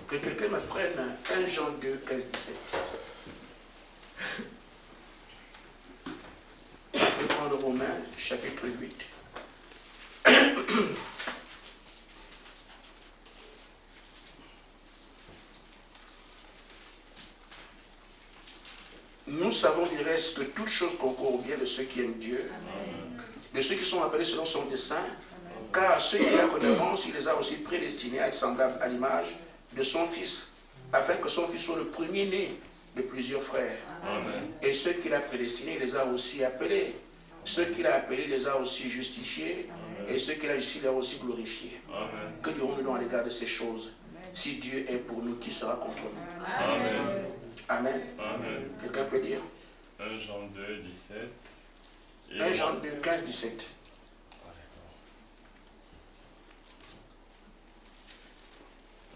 Que quelqu'un me prenne 1 Jean 2, 15, 17. Je vais prendre Romains, chapitre 8. Nous savons du reste que toute chose concourt au bien de ceux qui aiment Dieu, de ceux qui sont appelés selon son dessein, car ceux qu'il a connus d'avance, il les a aussi prédestinés à être semblables à l'image de son Fils, afin que son Fils soit le premier-né de plusieurs frères. Amen. Et ceux qu'il a prédestinés, il les a aussi appelés. Ceux qu'il a appelés, il les a aussi justifiés. Amen. Et ceux qu'il a justifiés, il les a aussi glorifiés. Amen. Que dirons-nous à l'égard de ces choses? Si Dieu est pour nous, qui sera contre nous? Amen. Amen. Amen. Quelqu'un peut dire? 1 Jean 2, 17. 1 Jean 2, 15, 17.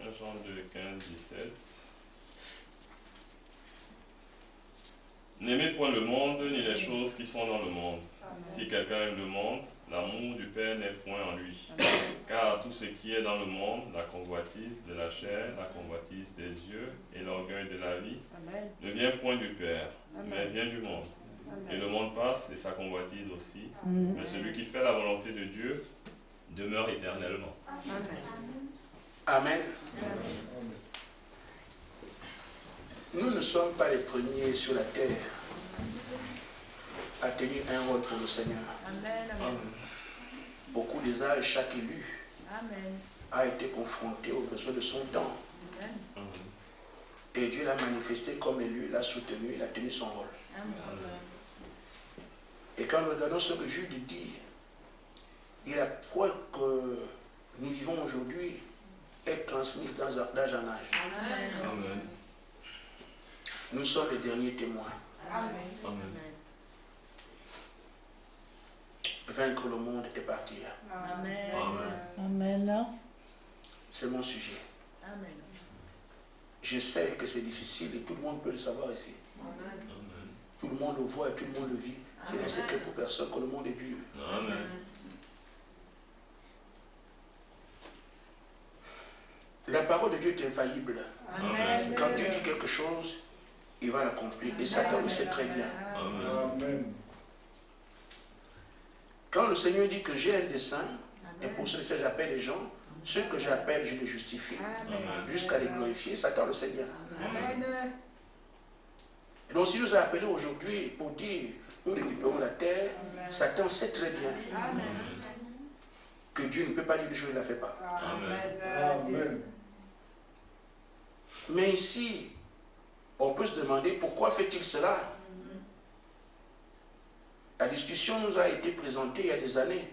1 Jean 2, 15, 17. N'aimez point le monde, ni les choses qui sont dans le monde. Amen. Si quelqu'un aime le monde, l'amour du Père n'est point en lui. Amen. Car tout ce qui est dans le monde, la convoitise de la chair, la convoitise des yeux et l'orgueil de la vie, amen, ne vient point du Père, amen, mais vient du monde. Amen. Et le monde passe et sa convoitise aussi. Amen. Mais celui qui fait la volonté de Dieu demeure éternellement. Amen. Amen. Amen. Nous ne sommes pas les premiers sur la terre à tenir un rôle pour le Seigneur. Amen. Amen. Beaucoup des âges, chaque élu, amen, a été confronté aux besoins de son temps. Amen. Et Dieu l'a manifesté comme élu, l'a soutenu, il a tenu son rôle. Amen. Et quand nous regardons ce que Jude dit, il a foi que nous vivons aujourd'hui est transmise d'âge en âge. Amen. Amen. Nous sommes les derniers témoins. Amen. Amen. Vaincre le monde et partir. Amen. Amen. Amen. C'est mon sujet. Amen. Je sais que c'est difficile et tout le monde peut le savoir ici. Amen. Tout le monde le voit et tout le monde le vit. C'est un secret pour personne que le monde est dur. Amen. La parole de Dieu est infaillible. Amen. Quand Dieu dit quelque chose, il va l'accomplir. Et Satan le sait très bien. Amen. Quand le Seigneur dit que j'ai un dessein, et pour ce dessein j'appelle les gens, ceux que j'appelle, je les justifie, jusqu'à les glorifier, Satan le sait bien. Amen. Et donc si nous a appelés aujourd'hui pour dire, nous récupérons la terre, amen, Satan sait très bien, amen, que Dieu ne peut pas dire le jour il ne la fait pas. Amen. Amen. Mais ici, on peut se demander pourquoi fait-il cela? La discussion nous a été présentée il y a des années,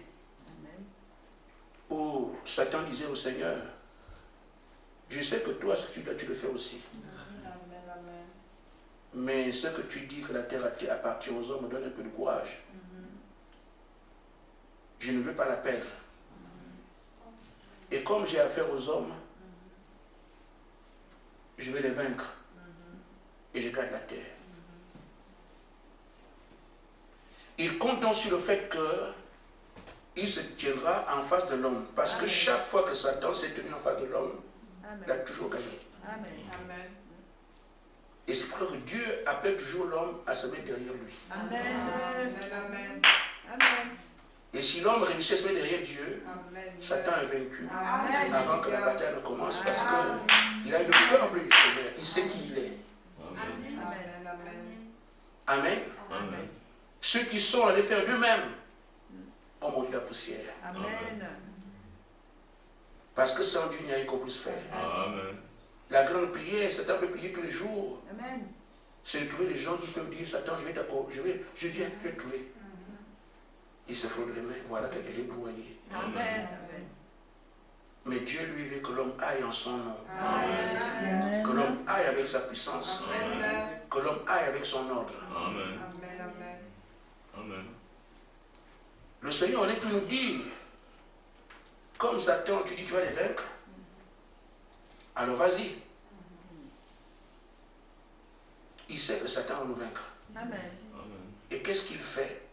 où Satan disait au Seigneur, je sais que toi, ce que tu dois, tu le fais aussi. Amen. Mais ce que tu dis que la terre appartient aux hommes me donne un peu de courage. Je ne veux pas la perdre. Et comme j'ai affaire aux hommes, je vais les vaincre. Et je garde la terre. Il compte donc sur le fait qu'il se tiendra en face de l'homme. Parce que chaque fois que Satan s'est tenu en face de l'homme, il a toujours gagné. Amen. Et c'est pour ça que Dieu appelle toujours l'homme à se mettre derrière lui. Amen. Amen. Amen. Et si l'homme réussit à se mettre derrière Dieu, amen, Satan est vaincu. Amen. Avant que la bataille ne commence. Parce qu'il a une peur plus du Seigneur. Il sait qui il est. Amen. Amen. Amen. Ceux qui sont allés faire d'eux-mêmes ont monté la poussière. Amen. Parce que sans Dieu, il n'y a rien qu'on puisse faire. Amen. La grande prière, Satan peut prier tous les jours. Amen. C'est de trouver les gens qui peuvent dire, Satan, je viens te trouver. Il se frôle les mains, voilà que j'ai broyé. Amen. Mais Dieu lui veut que l'homme aille en son nom. Amen. Que l'homme aille avec sa puissance. Amen. Que l'homme aille avec son ordre. Amen. Amen. Le Seigneur aurait pu nous dire, comme Satan, tu dis tu vas les vaincre, alors vas-y. Il sait que Satan va nous vaincre. Amen. Et qu'est-ce qu'il fait?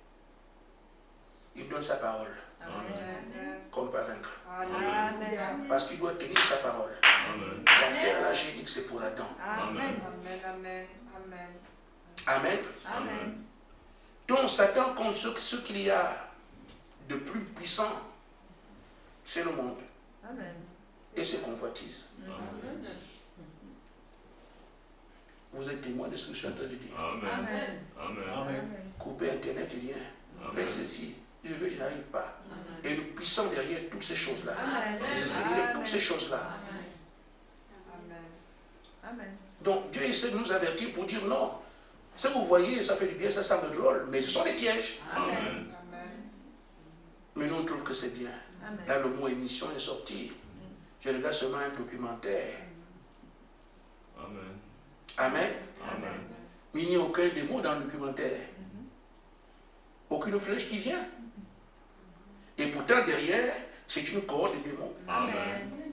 Il donne sa parole. Amen. Comme pas vaincre. Amen. Parce qu'il doit tenir sa parole. La terre, là, j'ai dit que c'est pour Adam. Amen. Amen. Amen. Donc, Satan compte ce qu'il y a de plus puissant, c'est le monde. Amen. Et ses convoitises. Amen. Vous êtes témoin de ce que je suis en train de dire. Amen. Amen. Couper Internet et rien. Faites ceci. Je veux, je n'arrive pas. Et nous puissons derrière toutes ces choses-là. Les esprits derrière toutes ces choses-là. Amen. Donc Dieu essaie de nous avertir pour dire non. Ça vous voyez, ça fait du bien, ça semble drôle, mais ce sont des pièges. Amen. Mais nous on trouve que c'est bien. Là le mot émission est sorti. Je regarde seulement un documentaire. Amen. Amen. Amen. Mais il n'y a aucun démon dans le documentaire. Aucune flèche qui vient. Et pourtant derrière, c'est une cohorte de démons. Amen.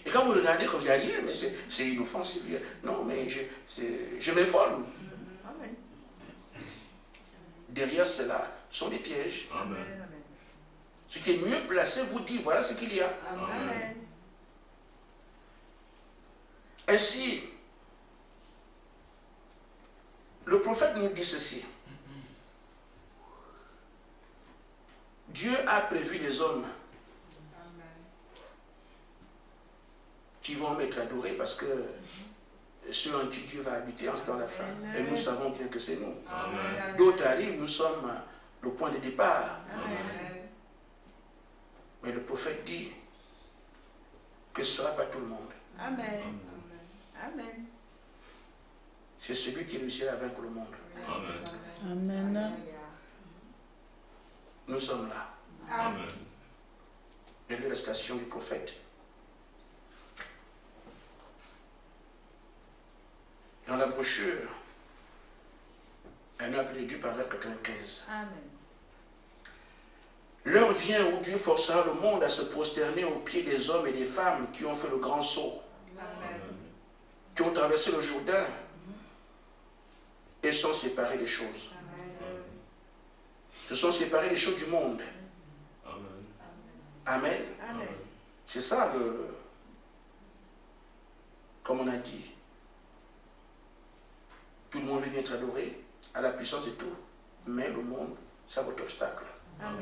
Et quand vous regardez comme il n'y a rien, mais c'est inoffensif. Non, mais je m'informe. Derrière cela sont des pièges. Amen. Ce qui est mieux placé vous dit, voilà ce qu'il y a. Amen. Ainsi, le prophète nous dit ceci. Dieu a prévu les hommes qui vont être adorés parce que ceux en qui Dieu va habiter en ce temps de la fin. Et nous savons bien que c'est nous. D'autres arrivent, nous sommes le point de départ. Amen. Mais le prophète dit que ce ne sera pas tout le monde. Amen. Amen. C'est celui qui réussira à vaincre le monde. Amen. Nous sommes là. Amen. Quelle est la station du prophète? Dans la brochure, un appel de Dieu par l'heure 95. Amen. L'heure vient où Dieu forcera le monde à se prosterner aux pieds des hommes et des femmes qui ont fait le grand saut, qui ont traversé le Jourdain et sont séparés des choses. Se sont séparés des choses du monde. Amen. Amen. C'est ça comme on a dit. Tout le monde veut bien être adoré, à la puissance et tout. Mais le monde, c'est votre obstacle. Amen.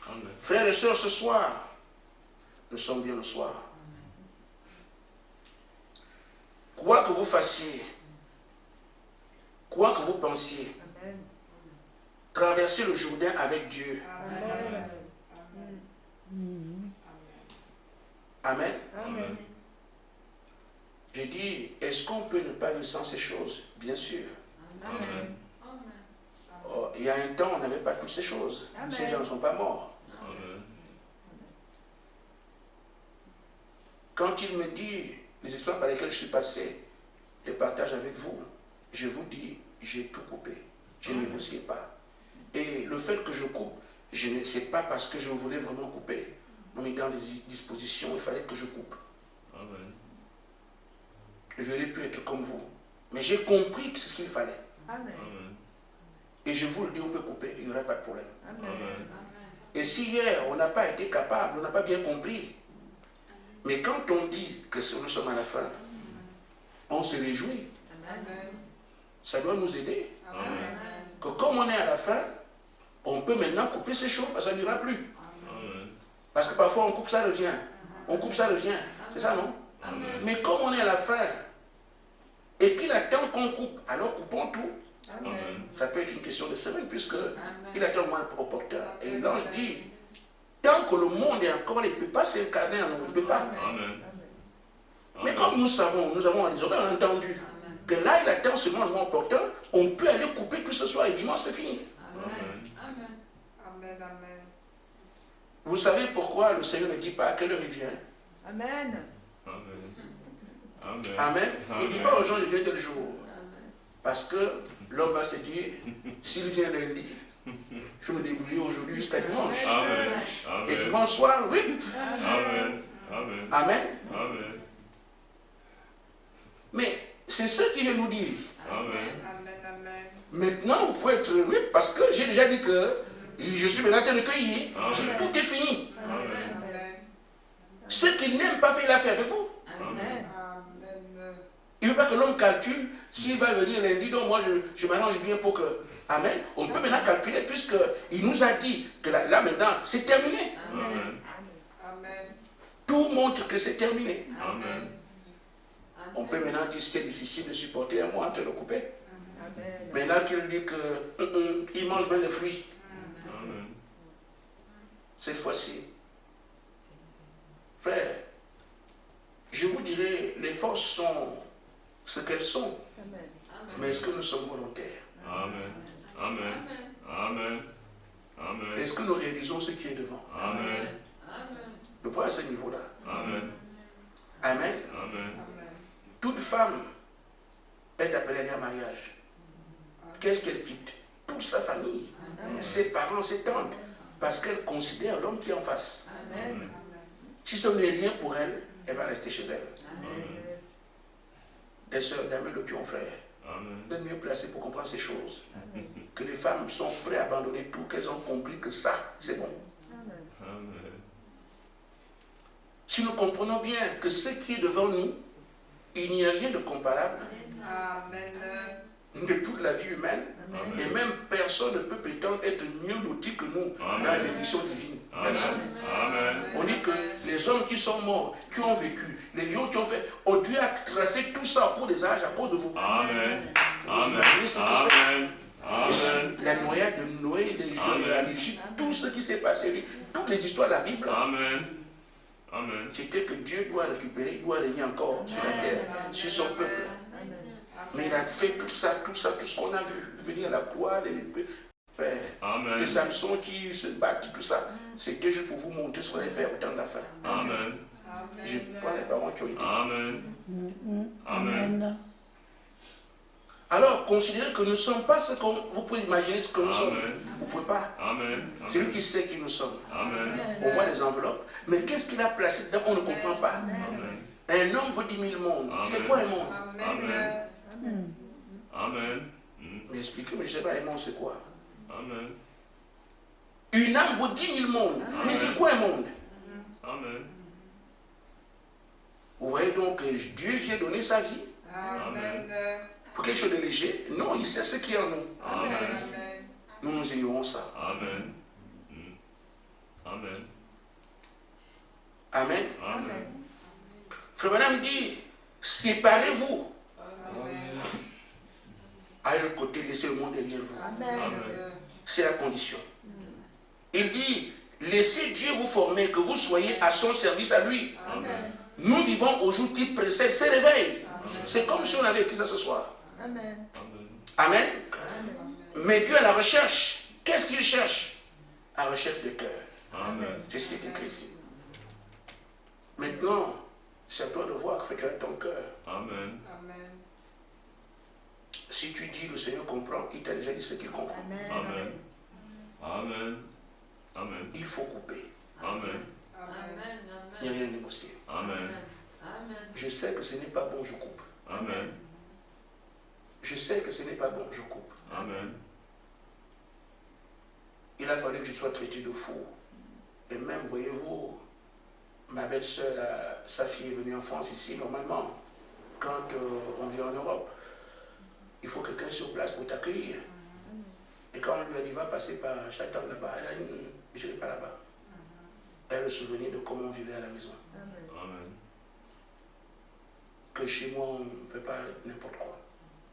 Amen. Frères et sœurs, ce soir, nous sommes bien le soir. Quoi que vous fassiez, quoi que vous pensiez, Amen. traversez le Jourdain avec Dieu. Amen. Amen. Amen. J'ai dit, est-ce qu'on peut ne pas vivre sans ces choses? Bien sûr. Amen. Oh, il y a un temps, on n'avait pas toutes ces choses. Amen. Ces gens ne sont pas morts. Amen. Quand il me dit les expériences par lesquelles je suis passé, les partage avec vous, je vous dis, j'ai tout coupé. Je ne négociais pas. Et le fait que je coupe, ce n'est pas parce que je voulais vraiment couper. On est dans les dispositions, il fallait que je coupe. Amen. J'aurais pu être comme vous. Mais j'ai compris que c'est ce qu'il fallait. Amen. Amen. Et je vous le dis, on peut couper, il n'y aura pas de problème. Amen. Et si hier, on n'a pas été capable, on n'a pas bien compris, mais quand on dit que nous sommes à la fin, on se réjouit. Amen. Ça doit nous aider. Amen. Que comme on est à la fin, on peut maintenant couper ces choses, parce que ça n'ira plus. Amen. Parce que parfois on coupe, ça revient. On coupe, ça revient. C'est ça, non? Amen. Mais comme on est à la fin, et qu'il attend qu'on coupe, alors coupons tout. Amen. Ça peut être une question de semaine, puisque il attend le moins opportun. Et l'ange dit, tant que le monde est encore, il ne peut pas s'incarner en nous, il ne peut pas. Amen. Mais comme nous savons, nous avons les oreilles entendu, que là il attend seulement le moment opportun, on peut aller couper tout ce soir et dimanche c'est fini. Amen. Amen. Vous savez pourquoi le Seigneur ne dit pas à quelle heure il vient? Amen. Amen. Amen. Il ne dit pas aux gens je viens tel jour. Parce que l'homme va se dire, s'il vient lundi, je vais me débrouiller aujourd'hui jusqu'à dimanche. Amen. Et Amen. dimanche soir, oui. Amen. Amen. Amen. Amen. Mais c'est ce qu'il veut nous dire. Amen. Maintenant, vous pouvez être oui, parce que j'ai déjà dit que je suis maintenant en train de cueillir. Amen. Tout est fini. Amen. Ce qu'il n'aime pas faire, il a fait avec vous. Amen. Il ne veut pas que l'homme calcule s'il va venir lundi, donc moi je m'arrange bien pour que... Amen. On peut maintenant calculer puisqu'il nous a dit que là maintenant c'est terminé. Amen. Tout montre que c'est terminé. Amen. On peut maintenant dire que c'est difficile de supporter un mois en train de couper. Amen. Maintenant qu'il dit qu'il mange bien les fruits. Amen. Cette fois-ci, frère, je vous dirai, les forces sont ce qu'elles sont. Amen. Mais est-ce que nous sommes volontaires? Amen. Amen. Amen. Amen. Est-ce que nous réalisons ce qui est devant? Amen. Le point à ce niveau-là. Amen. Amen. Amen. Toute femme est appelée à aller en mariage. Qu'est-ce qu'elle quitte? Toute sa famille, ses parents, ses tantes, parce qu'elle considère l'homme qui est en face. Amen. Si ce n'est rien pour elle, elle va rester chez elle. Amen. Les sœurs d'Amen le pion frère, Amen. vous êtes mieux placés pour comprendre ces choses. Que les femmes sont prêtes à abandonner tout, qu'elles ont compris que ça, c'est bon. Amen. Si nous comprenons bien que ce qui est devant nous, il n'y a rien de comparable de toute la vie humaine, Amen. et même personne ne peut prétendre être mieux loti que nous dans la bénédiction divine. Personne. Amen. On dit que les hommes qui sont morts, qui ont vécu, les lions qui ont fait, ont dû tracer tout ça au cours des âges à cause de vous. Amen. Vous Amen. imaginez ce que c'est? Amen. Amen. La noyade de Noé, les jeux à l'Égypte, tout ce qui s'est passé, toutes les histoires de la Bible, Amen. Amen. c'était que Dieu doit récupérer, il doit régner encore sur la terre, sur son peuple. Mais il a fait tout ça, tout ce qu'on a vu, venir à la croix, les frères, Amen. les Samsons qui se battent, tout ça, c'était juste pour vous montrer ce qu'on allait faire au temps de la fin. Amen. Je prends les paroles qui ont été. Amen. Amen. Alors, considérez que nous ne sommes pas ce qu'on... Vous pouvez imaginer ce que nous sommes. Amen. Vous ne pouvez pas. Amen. C'est lui qui sait qui nous sommes. Amen. On voit les enveloppes, mais qu'est-ce qu'il a placé dedans? On ne comprend pas. Amen. Un homme vaut 10 000 mondes. C'est quoi un monde? Amen. Amen. Mais expliquez-moi, je ne sais pas, un monde c'est quoi? Amen. Une âme vaut 10 000 mondes. Mais c'est quoi un monde? Amen. Vous voyez donc que Dieu vient donner sa vie pour quelque chose de léger. Non, il sait ce qui est en nous. Amen. Nous nous ignorons ça. Amen. Amen. Amen. Amen. Frère Madame dit, séparez-vous. À l'autre côté, laissez le monde derrière vous. C'est la condition. Il dit, laissez Dieu vous former, que vous soyez à son service à lui. Amen. Nous vivons au jour qui précède ses réveils. C'est comme si on avait écrit ça ce soir. Amen. Amen. Mais Dieu à la recherche. Qu'est-ce qu'il cherche? À la recherche de cœur. Amen. C'est ce qui est écrit ici. Maintenant, c'est à toi de voir que tu as ton cœur. Amen. Si tu dis le Seigneur comprend, il t'a déjà dit ce qu'il comprend. Amen. Amen. Amen. Il faut couper. Amen. Il n'y a rien à négocier. Amen. Je sais que ce n'est pas bon, je coupe. Amen. Je sais que ce n'est pas bon, je coupe. Amen. Il a fallu que je sois traité de fou. Et même, voyez-vous, ma belle-sœur, sa fille est venue en France ici, normalement. Quand on vient en Europe, il faut quelqu'un sur place pour t'accueillir. Et quand on lui a dit, va passer par Château là-bas, elle a dit, je ne vais pas là-bas. Elle a le souvenir de comment on vivait à la maison. Amen. Que chez moi, on ne fait pas n'importe quoi.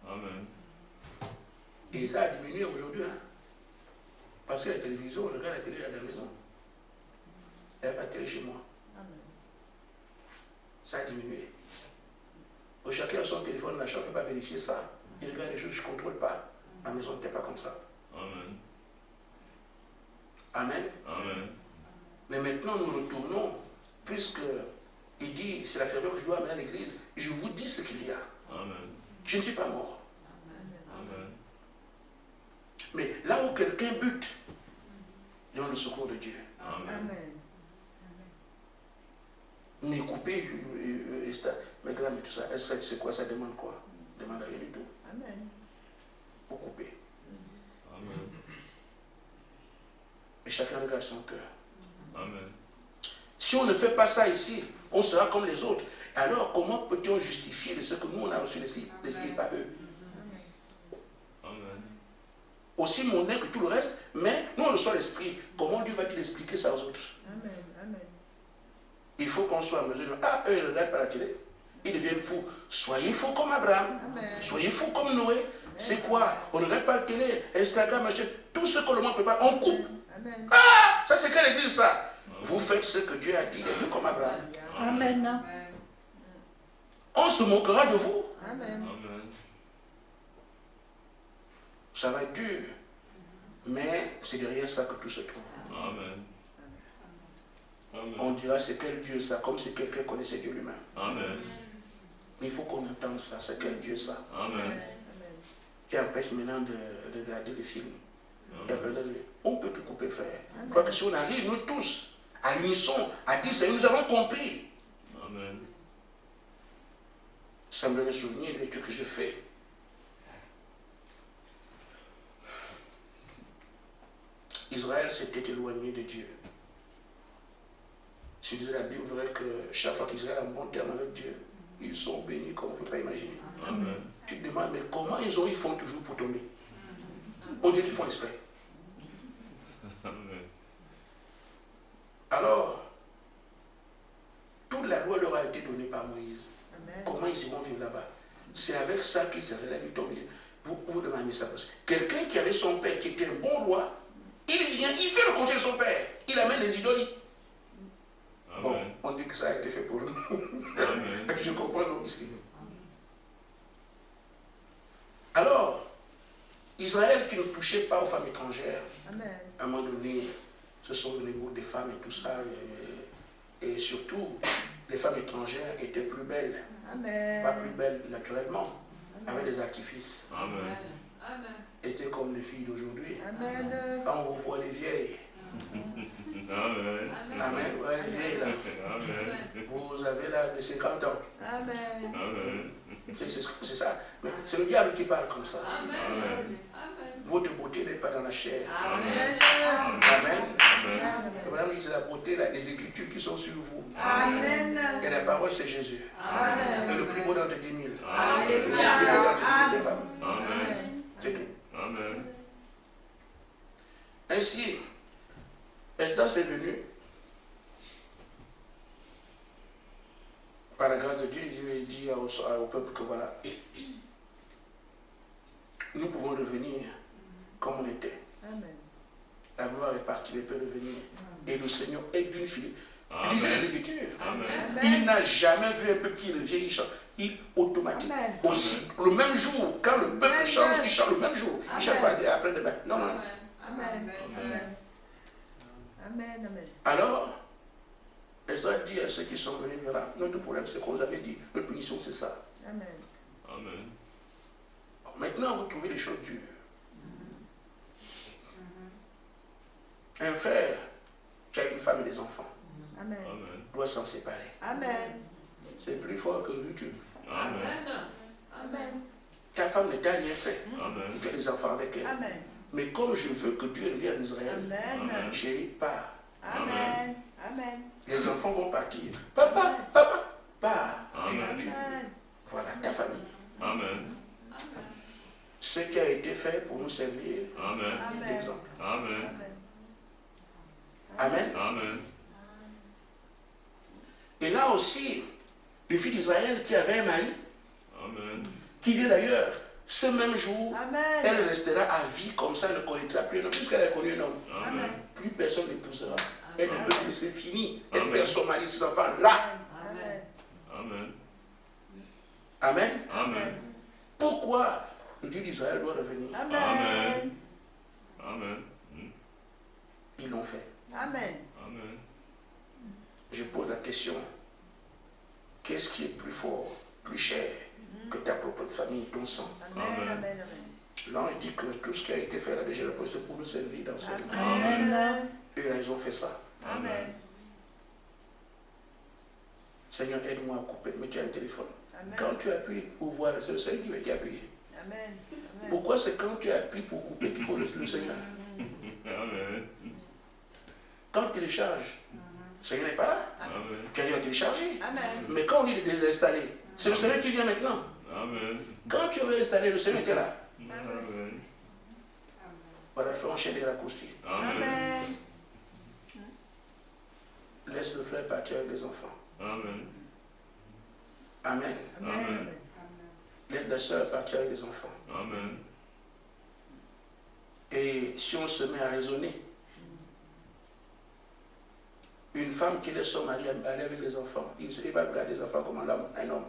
Amen. Et ça a diminué aujourd'hui. Hein? Parce que la télévision, on regarde la télé à la maison. Elle va télé chez moi. Ça a diminué. Chacun a son téléphone, la chambre ne peut pas vérifier ça. Il regarde des choses que je ne contrôle pas. Ma maison n'était pas comme ça. Amen. Amen. Amen. Mais maintenant, nous retournons, puisque il dit, c'est la ferveur que je dois amener à l'église. Je vous dis ce qu'il y a. Amen. Je ne suis pas mort. Amen. Mais là où quelqu'un bute, il y a le secours de Dieu. Amen. Mais couper, mais tout ça, c'est quoi? Ça demande quoi? Ça demande rien du tout. Pour couper. Amen. Et chacun regarde son cœur. Amen. Si on ne fait pas ça ici, on sera comme les autres. Alors, comment peut-on justifier de ce que nous, on a reçu l'Esprit par eux? Amen. Aussi monnaie que tout le reste, mais nous, on reçoit l'Esprit. Comment Dieu va-t-il expliquer ça aux autres? Il faut qu'on soit en mesure de dire, ah, eux, ils ne regardent pas la télé. Ils deviennent fous. Soyez fous comme Abraham. Soyez fous comme Noé. C'est quoi? On ne regarde pas la télé, Instagram, machin. Tout ce que le monde prépare, on coupe. Ah, ça c'est quelle église ça? Vous faites ce que Dieu a dit, d'être comme Abraham. Amen. On se moquera de vous. Amen. Ça va être dur. Mais c'est derrière ça que tout se trouve. Amen. Amen. On dira c'est quel Dieu ça, comme si quelqu'un connaissait Dieu lui-même. Amen. Mais il faut qu'on entende ça, c'est quel Dieu ça. Amen. Qui empêche maintenant de regarder les films. On peut tout couper, frère. Je crois que si on arrive, nous tous, à l'unisson, à dire ça, nous avons compris. Amen. Ça me donne un souvenir de l'étude que j'ai fait. Israël s'était éloigné de Dieu. Si vous lisez la Bible, vous verrez que chaque fois qu'Israël a un bon terme avec Dieu, ils sont bénis comme vous ne pouvez pas imaginer. Amen. Tu te demandes, mais comment ils font toujours pour tomber? On dit qu'ils font exprès. Amen. Alors, toute la loi leur a été donnée par Moïse. Comment ils iront vivre là-bas? C'est avec ça qu'ils se relèvent, ils tombent. Vous demandez ça parce que quelqu'un qui avait son père qui était un bon roi, il vient, il fait le contraire de son père. Il amène les idoles. Bon, on dit que ça a été fait pour nous. Amen. Je comprends donc ici. Alors, Israël qui ne touchait pas aux femmes étrangères, à un moment donné, ce sont les mots des femmes et tout ça, et surtout, les femmes étrangères étaient plus belles. Pas plus belles naturellement, avec des artifices. Amen. Étaient comme les filles d'aujourd'hui. Quand on revoit les vieilles. Amen. Amen. Ouais, les vieilles là. Amen. Vous avez là de 50 ans. Amen. Amen. C'est ça. Mais c'est le diable qui parle comme ça. Amen. Votre beauté n'est pas dans la chair. Amen. Amen. Amen. Et maintenant, c'est la beauté, là, les écritures qui sont sur vous. Amen. Et la parole, c'est Jésus. Amen. Et le plus beau d'entre 10 000. Amen. Le plus beau d'entre 10 000 des femmes. Amen. C'est tout. Amen. Ainsi, Esdras est venu. Par la grâce de Dieu, il dit au peuple que voilà, nous pouvons revenir comme on était. La gloire est partie, les peuples revenir. Et le Seigneur est d'une fille. Lisez les Écritures. Amen. Il n'a jamais vu un peuple qui revient, il chante. Il automatique. Aussi, le même jour, quand le peuple chante, il chante le même jour. Il ne chante pas après demain. Non, non. Amen. Amen. Alors, Esdras dit à ceux qui sont venus, voilà, notre problème c'est qu'on vous avait dit, notre punition c'est ça. Amen. Amen. Maintenant, vous trouvez les choses dures. Un frère qui a une femme et des enfants Amen. Amen. doit s'en séparer. Amen. C'est plus fort que YouTube. Amen. Amen. Ta femme ne t'a rien fait. Amen. Tu fais des enfants avec elle. Amen. Mais comme je veux que Dieu revienne en Israël, Amen. chérie, pars. Amen. Amen. Les enfants vont partir. Papa, papa, pars. Amen. Voilà ta famille. Amen. Ce qui a été fait pour nous servir Amen. d'exemple. Amen. Amen. Amen. Et là aussi, les filles d'Israël qui avaient un mari, Amen. qui vient d'ailleurs, ce même jour, Amen. elle restera à vie comme ça, elle ne connaîtra plus un homme. Puisqu'elle a connu un homme, Amen. plus personne n'épousera. Elle ne peut plus, c'est fini. Elle Amen. perd son mari, ses enfants, là. Amen. Amen. Amen. Amen. Pourquoi le Dieu d'Israël doit revenir? Amen. Amen. Ils l'ont fait. Amen. Amen. Je pose la question, qu'est-ce qui est plus fort, plus cher que ta propre famille, ton sang? Amen. Amen. L'ange dit que tout ce qui a été fait là déjà, le poste pour nous servir dans cette vie. Amen. Et ils ont fait ça. Amen. Seigneur, aide-moi à couper. Mais tu as un téléphone. Amen. Quand tu appuies pour voir, c'est le Seigneur qui va t'appuyer. Amen. Pourquoi c'est quand tu appuies pour couper qu'il faut le Seigneur? Amen. Quand tu télécharges, Le Seigneur n'est pas là. Amen. Tu as dû télécharger. Amen. Mais quand on dit de désinstaller, c'est le Seigneur qui vient maintenant. Amen. Quand tu veux installer, le Seigneur était là. Amen. Voilà, fais enchaîner les raccourcis. Amen. Amen. Laisse le frère partir avec les enfants. Amen. Amen. Amen. Laisse la soeur partir avec les enfants. Amen. Et si on se met à raisonner, une femme qui laisse son mari aller avec les enfants, il va regarder les enfants comme un homme.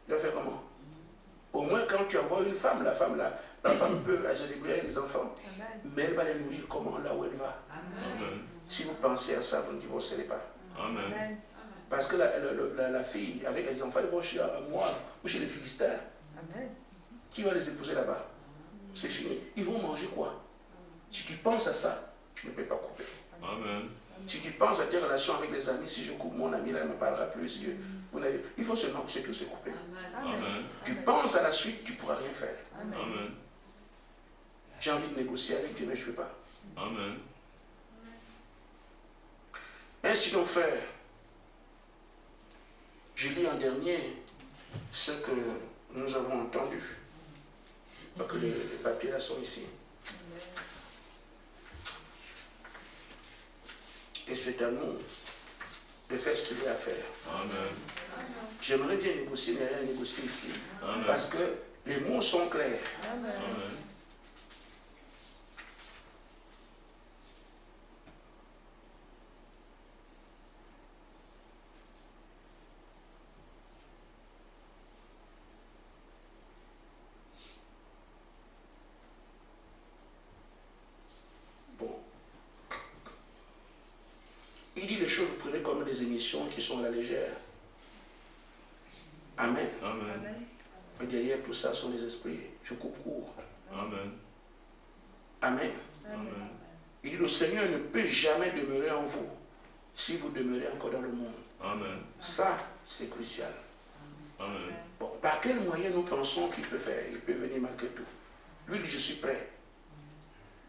Il va faire comment? Au moins quand tu envoies une femme, la femme peut se débrouiller avec les enfants, mais elle va les nourrir comment là où elle va. Amen. Si vous pensez à ça, vous ne divorcerez pas. Amen. Parce que la fille avec les enfants, ils vont chez moi ou chez les Philistins. Qui va les épouser là-bas? C'est fini. Ils vont manger quoi? Si tu penses à ça, tu ne peux pas couper. Amen. Si tu penses à tes relations avec les amis, si je coupe mon ami, là, il ne me parlera plus. Il faut seulement c'est tout se couper. Amen. Tu penses à la suite, tu ne pourras rien faire. Amen. J'ai envie de négocier avec Dieu, mais je ne peux pas. Amen. Ainsi donc, frère, je lis en dernier ce que nous avons entendu. Parce que les papiers là sont ici. Et c'est à nous de faire ce qu'il y a à faire. Amen. J'aimerais bien négocier, mais rien négocier ici. Amen. Parce que les mots sont clairs. Amen. Bon. Il dit les choses, vous prenez comme des émissions qui sont à la légère. Amen. Amen. Mais derrière tout ça sont les esprits. Je coupe court. Amen. Amen. Amen. Il dit le Seigneur ne peut jamais demeurer en vous si vous demeurez encore dans le monde. Amen. Ça, c'est crucial. Amen. Bon, par quel moyen nous pensons qu'il peut faire? Il peut venir malgré tout. Lui dit, je suis prêt.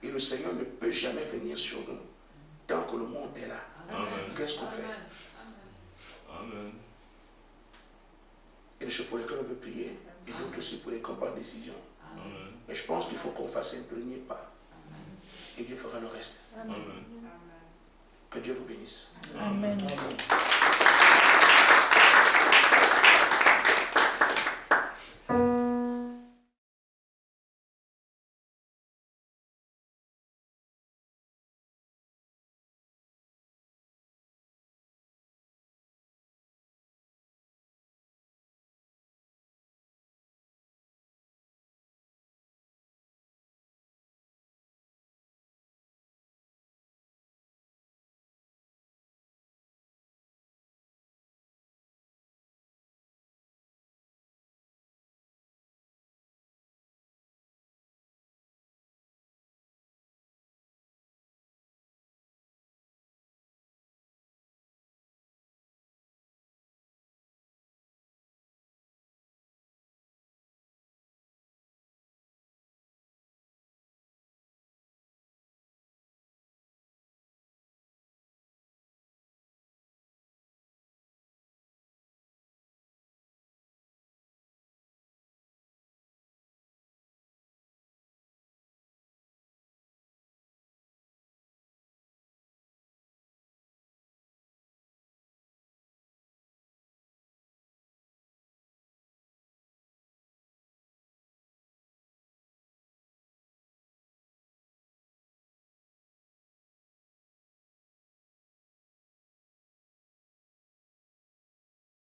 Et le Seigneur ne peut jamais venir sur nous tant que le monde est là. Amen. Qu'est-ce qu'on fait? Amen. Il y a des choses pour lesquelles on peut prier et d'autres aussi pour lesquelles on prend décision. Amen. Mais je pense qu'il faut qu'on fasse un premier pas. Et Dieu fera le reste. Amen. Que Dieu vous bénisse. Amen. Amen.